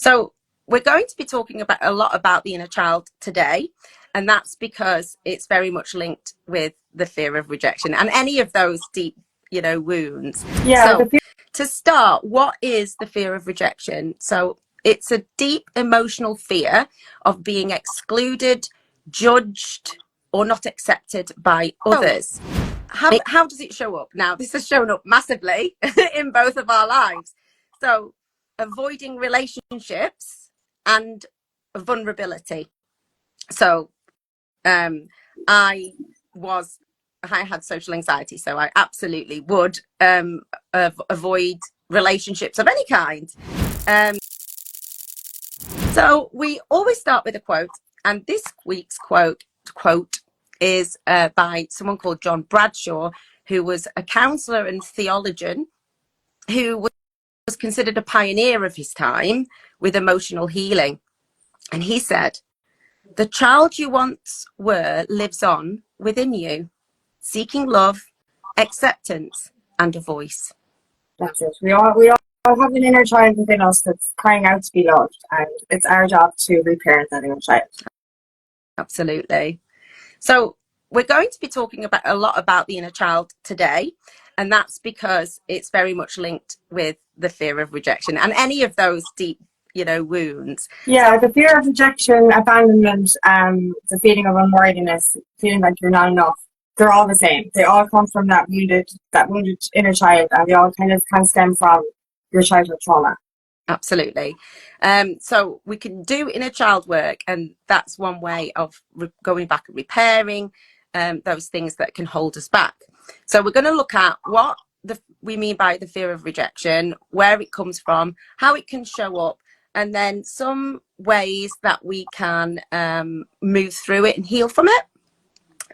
So we're going to be talking about a lot about the inner child today, and that's because it's very much linked with the fear of rejection and any of those deep, wounds. Yeah, So to start, what is the fear of rejection? So it's a deep emotional fear of being excluded, judged, or not accepted by others. How does it show up? Now, this has shown up massively in both of our lives. So avoiding relationships and vulnerability. So I had social anxiety, so I absolutely would avoid relationships of any kind. So we always start with a quote, and this week's quote is by someone called John Bradshaw, who was a counselor and theologian who was considered a pioneer of his time with emotional healing. And he said, "The child you once were lives on within you, seeking love, acceptance, and a voice." that's it. We all have an inner child within us that's crying out to be loved, and it's our job to reparent that inner child. Absolutely. So we're going to be talking about a lot about the inner child today, and that's because it's very much linked with the fear of rejection and any of those deep, wounds. Yeah, the fear of rejection, abandonment, the feeling of unworthiness, feeling like you're not enough. They're all the same. They all come from that wounded inner child, and they all kind of can stem from your childhood trauma. Absolutely. So we can do inner child work, and that's one way of going back and repairing those things that can hold us back. So we're going to look at what we mean by the fear of rejection, where it comes from, how it can show up, and then some ways that we can move through it and heal from it.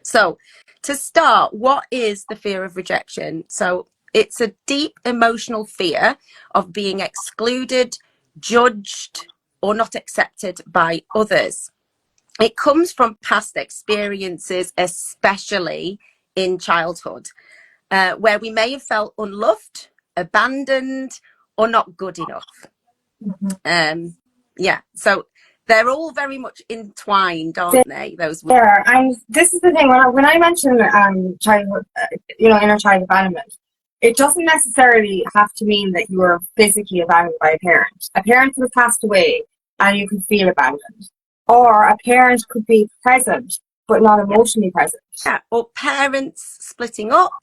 So to start, what is the fear of rejection? So it's a deep emotional fear of being excluded, judged, or not accepted by others. It comes from past experiences, especially in childhood, where we may have felt unloved, abandoned, or not good enough. So they're all very much entwined, aren't they? Those there, and this is the thing. When I mention childhood, inner child abandonment, it doesn't necessarily have to mean that you were physically abandoned by a parent. A parent could have passed away, and you could feel abandoned, or a parent could be present but not emotionally present. Yeah, or parents splitting up.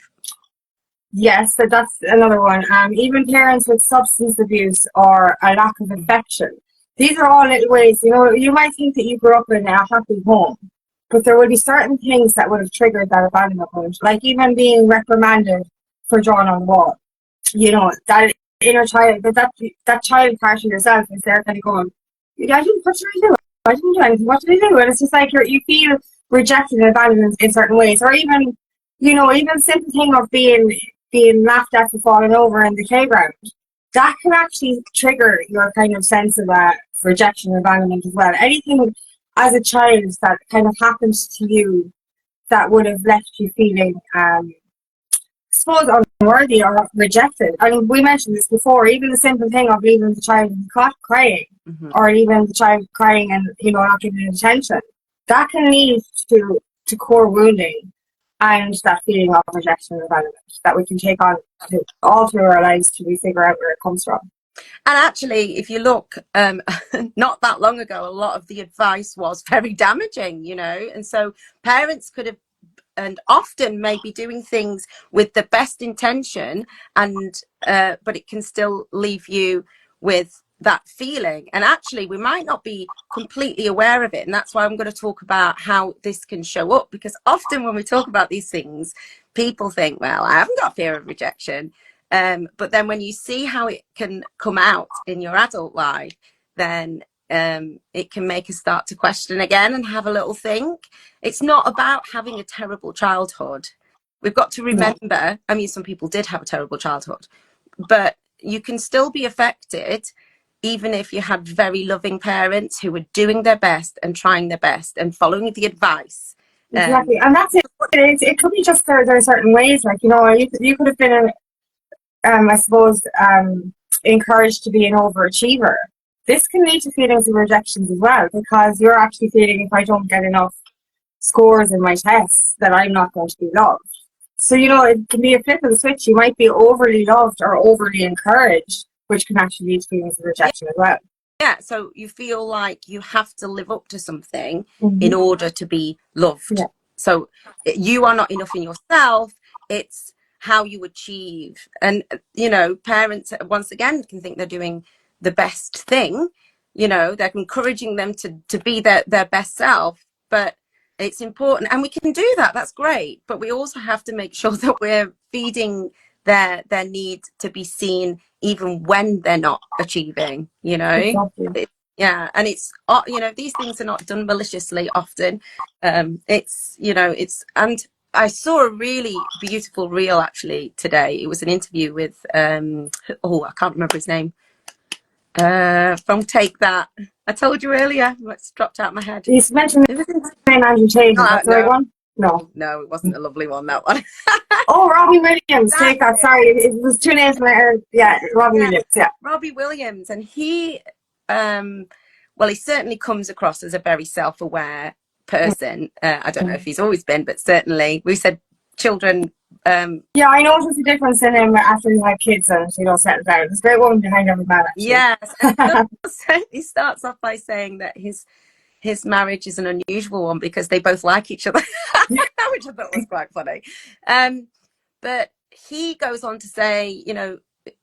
Yes, that's another one. Even parents with substance abuse or a lack of affection. These are all little ways, you might think that you grew up in a happy home, but there would be certain things that would have triggered that abandonment point, like even being reprimanded for drawing on the wall. That inner child, that child part of yourself is there kind of going, what did I do? I didn't do anything. What did I do? And it's just like you feel rejected and abandoned in certain ways, or even, even simple thing of being laughed at for falling over in the playground. That can actually trigger your kind of sense of rejection and abandonment as well. Anything as a child that kind of happens to you that would have left you feeling, I suppose, unworthy or rejected. I mean, we mentioned this before, even the simple thing of leaving the child crying, or even the child crying and, not giving attention, that can lead to core wounding and that feeling of rejection and abandonment that we can take on all through our lives till we figure out where it comes from. And actually, if you look, not that long ago, a lot of the advice was very damaging, and so parents could have, and often may be doing things with the best intention, and but it can still leave you with that feeling. And actually, we might not be completely aware of it, and that's why I'm going to talk about how this can show up, because often when we talk about these things, people think, well, I haven't got fear of rejection, but then when you see how it can come out in your adult life, then it can make us start to question again and have a little think. It's not about having a terrible childhood. We've got to remember, I mean, some people did have a terrible childhood, but you can still be affected even if you had very loving parents who were doing their best and trying their best and following the advice. Exactly. And that's it. It could be just there are certain ways, like, you could have been I suppose, encouraged to be an overachiever, this can lead to feelings of rejections as well, because you're actually feeling, if I don't get enough scores in my tests, that I'm not going to be loved. So, you know, it can be a flip of the switch. You might be overly loved or overly encouraged, which can actually lead to feelings of rejection as well. Yeah, so you feel like you have to live up to something in order to be loved. Yeah. So you are not enough in yourself. It's how you achieve. And, you know, parents, once again, can think they're doing the best thing. You know, they're encouraging them to be their best self. But it's important. And we can do that. That's great. But we also have to make sure that we're feeding their need to be seen even when they're not achieving, you know. Exactly. Yeah, and it's, you know, these things are not done maliciously often. It's, you know, it's, and I saw a really beautiful reel actually today. It was an interview with oh, I can't remember his name, from Take That. I told you earlier, it's dropped out of my head. You mentioned Andrew Tate, is that the right one? No, it wasn't a lovely one, that one. Oh, Robbie Williams, Take That. Sorry, it was 2 names when I heard. Yeah, Robbie Williams. Yeah, Robbie Williams, and he, well, he certainly comes across as a very self-aware person. I don't know if he's always been, but certainly we said children. Yeah, I noticed the difference in him after he had kids and, you know, settled down. There's a great woman behind every man, actually. Yes, he starts off by saying that his marriage is an unusual one because they both like each other, which I thought was quite funny. But he goes on to say, you know,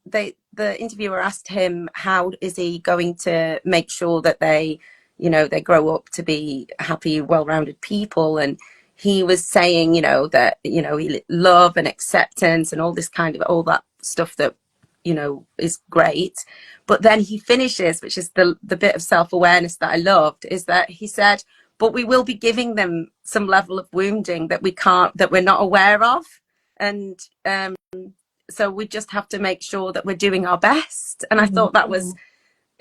the interviewer asked him how is he going to make sure that they, you know, they grow up to be happy, well-rounded people. And he was saying, you know, that, you know, love and acceptance and all this kind of, all that stuff that, you know, is great. But then he finishes, which is the bit of self-awareness that I loved, is that he said, but we will be giving them some level of wounding that we're not aware of. And so we just have to make sure that we're doing our best. And I thought that was,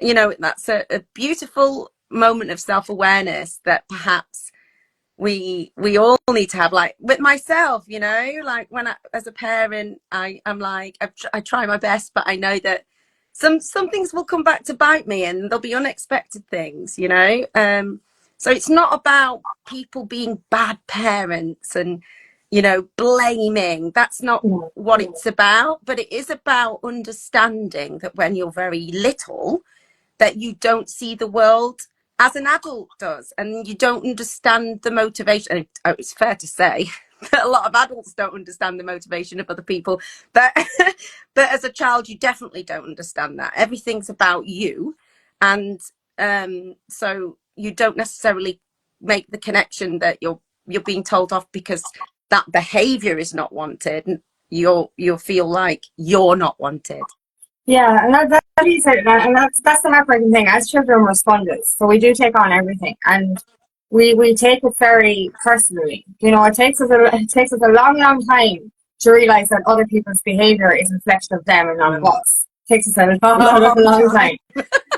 you know, that's a beautiful moment of self-awareness that perhaps we all need to have, like with myself, you know, like when as a parent, I'm like, I try my best, but I know that some things will come back to bite me and there'll be unexpected things, you know. So it's not about people being bad parents and, you know, blaming. That's not what it's about, but it is about understanding that when you're very little, that you don't see the world as an adult does, and you don't understand the motivation. And it's fair to say that a lot of adults don't understand the motivation of other people, but but as a child you definitely don't understand that. Everything's about you, and so you don't necessarily make the connection that you're being told off because that behavior is not wanted, and you'll feel like you're not wanted. Yeah, and that is it, and that's the heartbreaking thing. As children, we're sponges, so we do take on everything, and we take it very personally. You know, it takes us a long time to realize that other people's behavior is a reflection of them and not of us. It takes us a long time.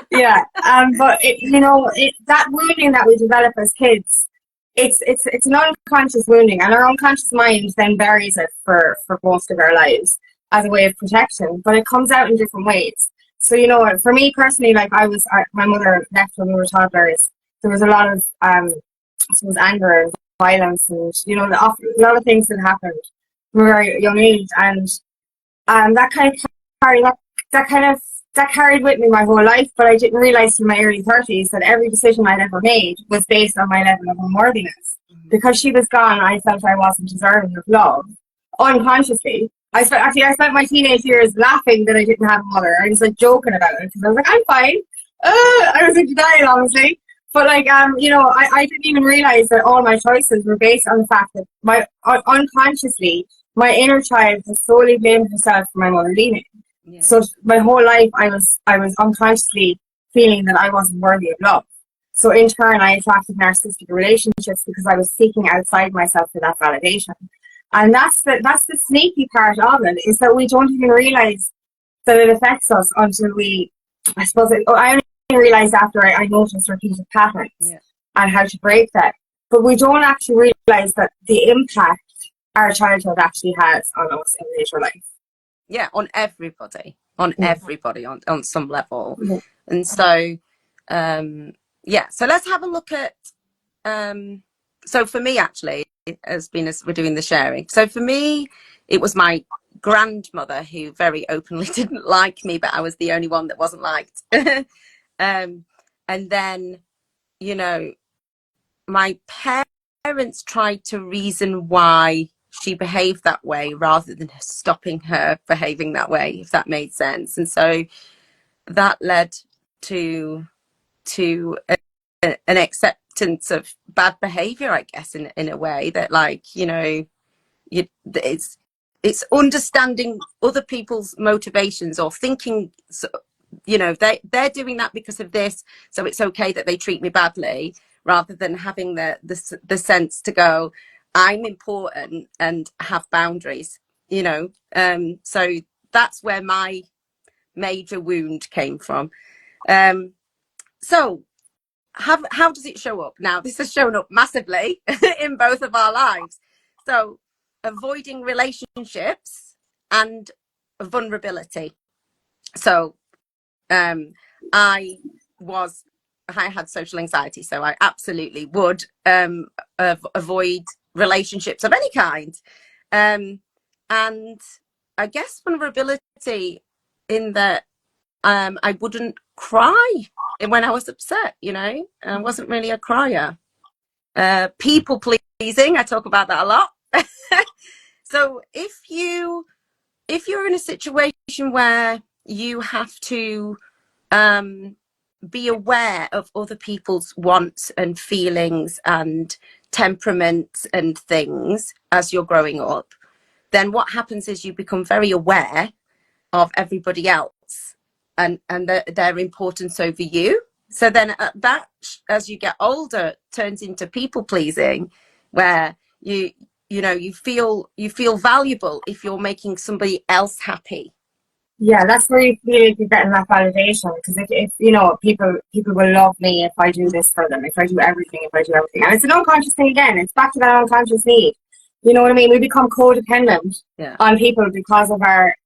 Yeah, but you know, that wounding that we develop as kids, it's an unconscious wounding, and our unconscious mind then buries it for most of our lives as a way of protection, but it comes out in different ways. So, you know, for me personally, like my mother left when we were toddlers. There was a lot of, I suppose, anger and violence, and you know, a lot of things that happened from a very young age, and that carried with me my whole life. But I didn't realize in my early 30s that every decision I'd ever made was based on my level of unworthiness. Because she was gone, I felt I wasn't deserving of love unconsciously. I spent my teenage years laughing that I didn't have a mother. I was like joking about it because I was like, I'm fine. I was in denial, honestly. But like, you know, I didn't even realize that all my choices were based on the fact that unconsciously, my inner child has solely blamed herself for my mother leaving. Yeah. So my whole life, I was unconsciously feeling that I wasn't worthy of love. So in turn, I attracted narcissistic relationships because I was seeking outside myself for that validation. And that's the sneaky part of it, is that we don't even realize that it affects us until I only realized after I noticed repeated patterns and how to break that. But we don't actually realize that the impact our childhood actually has on us in later life. Yeah, on everybody, on some level. And so Yeah, so let's have a look at so for me, actually, as we're doing the sharing, so for me it was my grandmother who very openly didn't like me, but I was the only one that wasn't liked. And then, you know, my parents tried to reason why she behaved that way rather than stopping her behaving that way, if that made sense. And so that led to an acceptance of bad behavior, I guess, in a way that, like, you know, it's understanding other people's motivations or thinking, you know, they're doing that because of this, so it's okay that they treat me badly, rather than having the sense to go, I'm important and have boundaries, you know. So that's where my major wound came from. So how does it show up now? This has shown up massively in both of our lives. So avoiding relationships and vulnerability. So I had social anxiety, so I absolutely would avoid relationships of any kind. And I guess vulnerability in that I wouldn't cry when I was upset, you know. I wasn't really a crier. People pleasing, I talk about that a lot. So if you're in a situation where you have to be aware of other people's wants and feelings and temperaments and things as you're growing up, then what happens is you become very aware of everybody else and their importance over you. So then that, as you get older, turns into people pleasing, where you feel valuable if you're making somebody else happy. Yeah, that's where you feel like you're getting that validation. Because if you know, people will love me if I do this for them, if I do everything, and it's an unconscious thing again. It's back to that unconscious need. You know what I mean? We become codependent on people because of our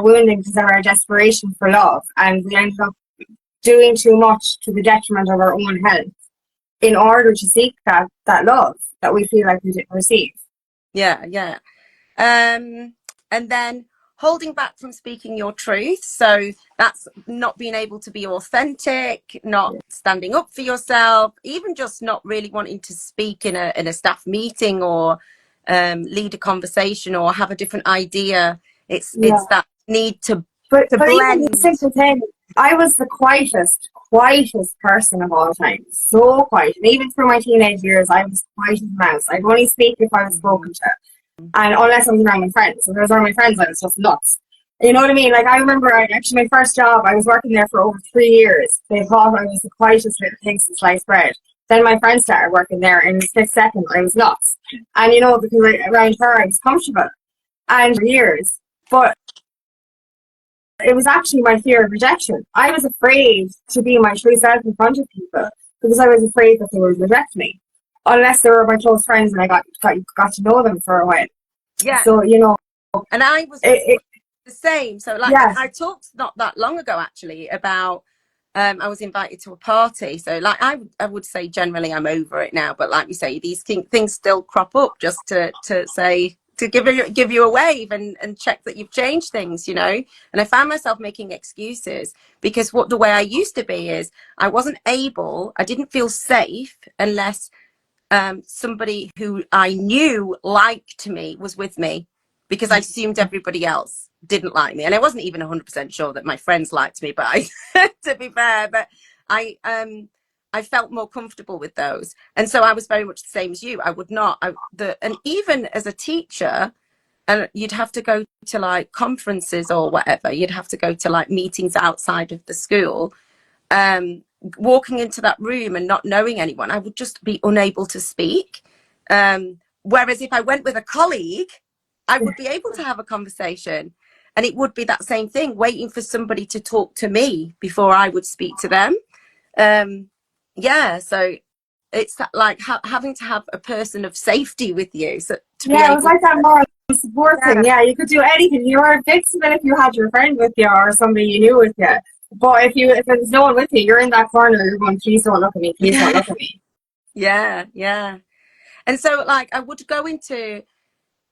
wounding, because of our desperation for love, and we end up doing too much to the detriment of our own health in order to seek that love that we feel like we didn't receive. Yeah. And then holding back from speaking your truth. So that's not being able to be authentic, not standing up for yourself, even just not really wanting to speak in a staff meeting or lead a conversation or have a different idea. It's that need to but blend. Even the simple thing, I was the quietest person of all time. So quiet. And even through my teenage years, I was quiet as a mouse. I'd only speak if I was spoken to. And unless I was around my friends. If I was around my friends, I was just nuts. You know what I mean? Like, I remember my first job, I was working there for over 3 years. They thought I was the quietest little thing since sliced bread. Then my friends started working there, and in the 5th second, I was nuts. And, you know, because around her, I was comfortable. And for years. But it was actually my fear of rejection. I was afraid to be my true self in front of people because I was afraid that they would reject me, unless they were my close friends and I got to know them for a while. Yeah. So, you know, and I was the same. So, like, I talked not that long ago actually about I was invited to a party. So, like, I would say generally I'm over it now, but like you say, these things still crop up just to say, to give you a wave and check that you've changed things, you know. And I found myself making excuses because the way I used to be is I didn't feel safe unless somebody who I knew liked me was with me, because I assumed everybody else didn't like me. And I wasn't even 100% sure that my friends liked me, but to be fair, but I felt more comfortable with those. And so I was very much the same as you. I would not, and even as a teacher, and you'd have to go to like conferences or whatever, you'd have to go to like meetings outside of the school. Walking into that room and not knowing anyone, I would just be unable to speak. Whereas if I went with a colleague, I would be able to have a conversation, and it would be that same thing, waiting for somebody to talk to me before I would speak to them. So it's like having to have a person of safety with you. So it was like that moral support thing. Yeah, you could do anything. You were invincible if you had your friend with you or somebody you knew with you. But if there's no one with you, you're in that corner, you're going, please don't look at me, please don't Yeah, look at me. yeah, yeah. And so, like, I would go into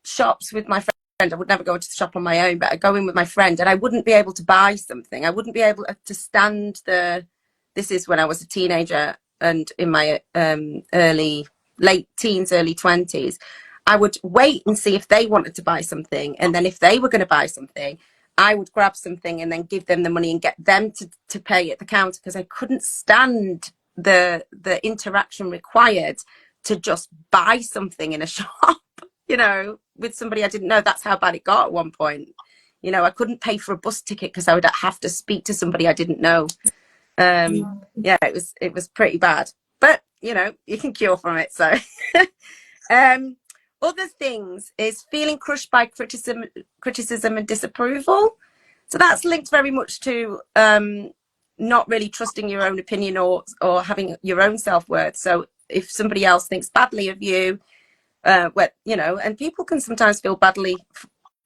shops with my friend. I would never go into the shop on my own, but I'd go in with my friend and I wouldn't be able to buy something. I wouldn't be able to stand the, this is when I was a teenager and in my late teens, early 20s. I would wait and see if they wanted to buy something. And then if they were going to buy something, I would grab something and then give them the money and get them to pay at the counter because I couldn't stand the interaction required to just buy something in a shop, with somebody I didn't know. That's how bad it got at one point. I couldn't pay for a bus ticket because I would have to speak to somebody I didn't know. Yeah, it was pretty bad, but you can cure from it. So um other things is feeling crushed by criticism and disapproval. So that's linked very much to not really trusting your own opinion or having your own self-worth. So if somebody else thinks badly of you, and people can sometimes feel badly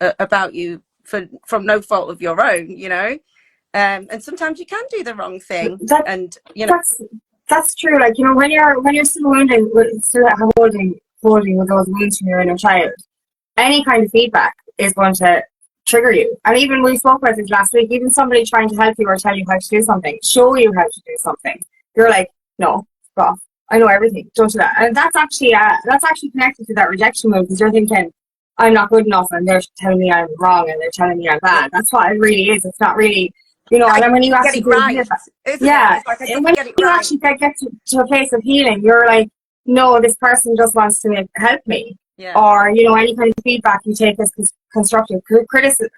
about you from no fault of your own, and sometimes you can do the wrong thing, That and that's that's true. Like, when you're still wounding, still holding with those wounds from your inner child, any kind of feedback is going to trigger you. And even we spoke about this last week. Even somebody trying to help you or tell you how to do something, show you how to do something, you're like, no, stop. I know everything. Don't do that. And that's actually connected to that rejection move, because you're thinking, I'm not good enough, and they're telling me I'm wrong, and they're telling me I'm bad. That's what it really is. It's not really, I and then when you get actually it do right, hear that, isn't it? yeah, It's like I and didn't when get it you right. actually get to a place of healing, you're like, no, this person just wants to help me. Yeah, Or any kind of feedback you take as constructive criticism,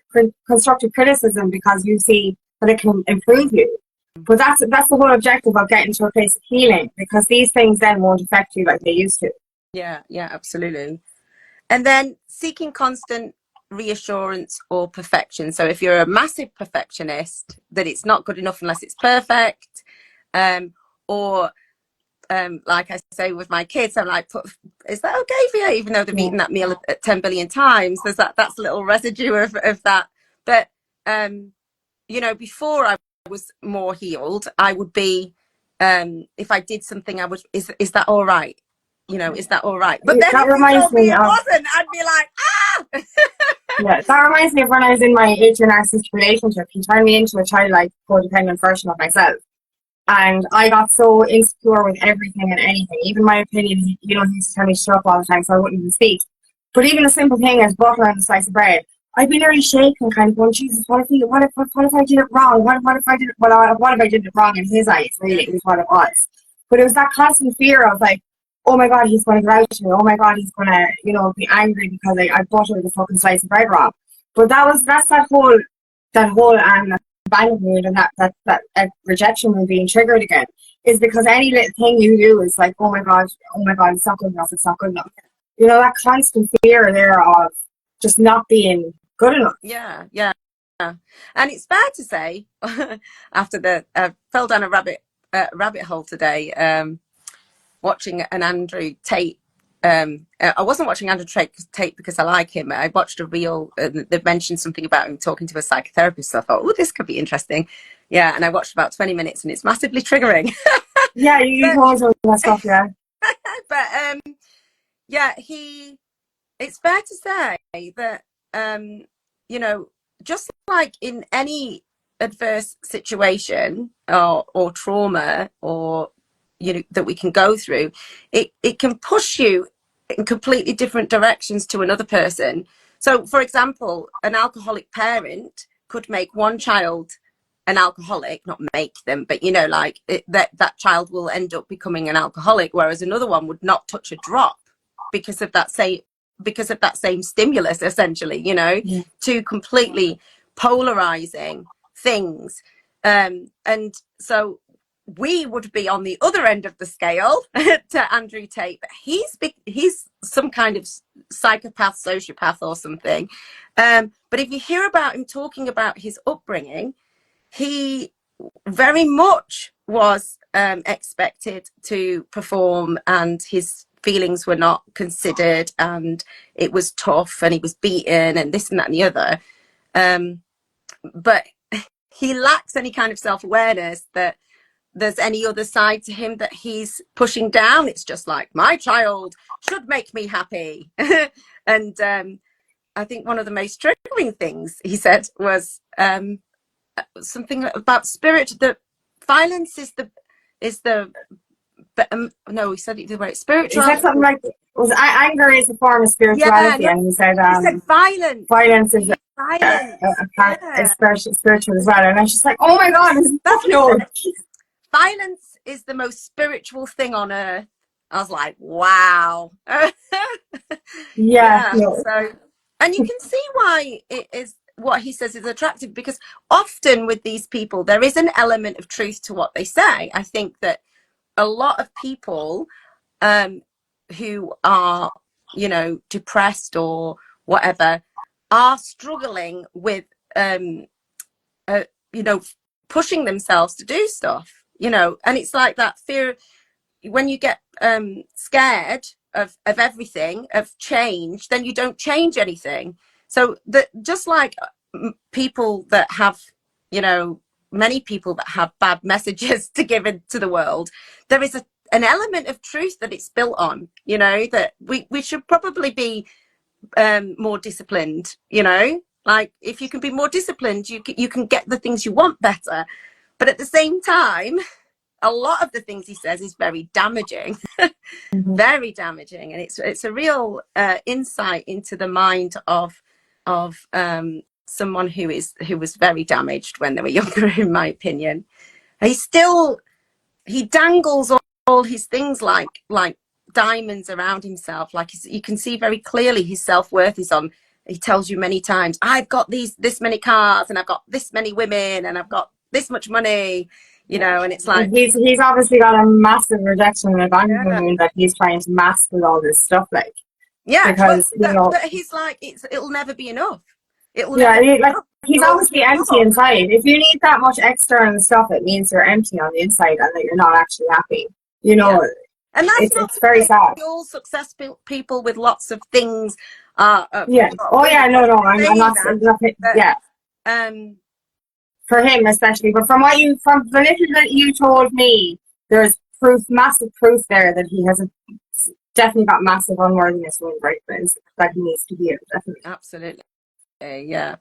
because you see that it can improve you. But that's the whole objective of getting to a place of healing, because these things then won't affect you like they used to. yeah, yeah, absolutely. And then seeking constant reassurance or perfection. So if you're a massive perfectionist, that it's not good enough unless it's perfect, or like I say with my kids, I'm like, is that okay for you? Even though they've Yeah. eaten that meal 10 billion times, that's a little residue of that. But before I was more healed, I would be, if I did something, I would, is that all right? Is that all right? But then That if you reminds told me me it of wasn't, I'd be like, ah. Yeah, that reminds me of when I was in my narcissistic relationship. He turned me into a childlike, codependent version of myself. And I got so insecure with everything and anything. Even my opinion, he used to tell me to shut up all the time, so I wouldn't even speak. But even a simple thing as butter on a slice of bread, I'd be nearly shaking, kind of going, Jesus, what if I did it wrong? What if I did it, what if I did it wrong in his eyes, really, is what it was. But it was that constant fear of, like, oh my God, he's going to grouch me. Oh my God, he's going to, be angry because I buttered the fucking slice of bread wrong. But that's that whole abandonment mood, and that rejection mood being triggered again, is because any little thing you do is like, oh my God, it's not good enough, it's not good enough. That constant fear there of just not being good enough. Yeah, yeah. And it's fair to say, after the fell down a rabbit hole today, watching an Andrew Tate. I wasn't watching Andrew Tate because I like him. I watched a reel. They mentioned something about him talking to a psychotherapist. So I thought, oh, this could be interesting. Yeah, and I watched about 20 minutes, and it's massively triggering. Yeah, you but told us that stuff, yeah. but yeah, it's fair to say that you know, just like in any adverse situation or trauma or that we can go through, it can push you in completely different directions to another person. So for example, an alcoholic parent could make one child an alcoholic, not make them, but like that child will end up becoming an alcoholic, whereas another one would not touch a drop because of that same stimulus, essentially. Yeah. Two completely polarizing things. And so we would be on the other end of the scale to Andrew Tate, but he's some kind of psychopath, sociopath, or something. But if you hear about him talking about his upbringing, he very much was expected to perform, and his feelings were not considered, and it was tough, and he was beaten, and this and that and the other. But he lacks any kind of self-awareness that there's any other side to him that he's pushing down. It's just like, my child should make me happy. And I think one of the most triggering things he said was something about spirit. The violence is the but no, he said it the way He said spirituality. something like, was anger is a form of Yeah, spirituality, no, and he said violence. violence is Violence. Yeah. spiritual as well. And I was just like, oh my god, That's what no. he said. Violence is the most spiritual thing on earth. I was like, wow. Yeah, Yeah. no. So, and you can see why it is what he says is attractive, because often with these people, there is an element of truth to what they say. I think that a lot of people who are, depressed or whatever, are struggling with, uh, you know, pushing themselves to do stuff, and it's like that fear when you get scared of everything, of change, then you don't change anything. So that just like people that have, many people that have bad messages to give into the world, there is an element of truth that it's built on, that we should probably be more disciplined, like if you can be more disciplined, you can get the things you want better. But at the same time, a lot of the things he says is very damaging. Very damaging, and it's a real insight into the mind of someone who was very damaged when they were younger, in my opinion. He dangles all his things like diamonds around himself. Like you can see very clearly his self-worth is on. He tells you many times, I've got this many cars, and I've got this many women, and I've got this much money, and it's like, he's obviously got a massive rejection and yeah, abandonment that he's trying to mask with all this stuff, like, yeah, because but he's like, it'll never be enough. It'll yeah, never be like enough. he's obviously empty inside. If you need that much external stuff, it means you're empty on the inside and that you're not actually happy. Yeah. And that's not It's to very say sad. all successful people with lots of things Yeah. Oh good. yeah. No. No. I'm Saying not. that, but Yeah. um, For him especially, but from the little that you told me, there's massive proof there that he has definitely got massive unworthiness in right that he needs to heal. Definitely. absolutely, yeah, yeah.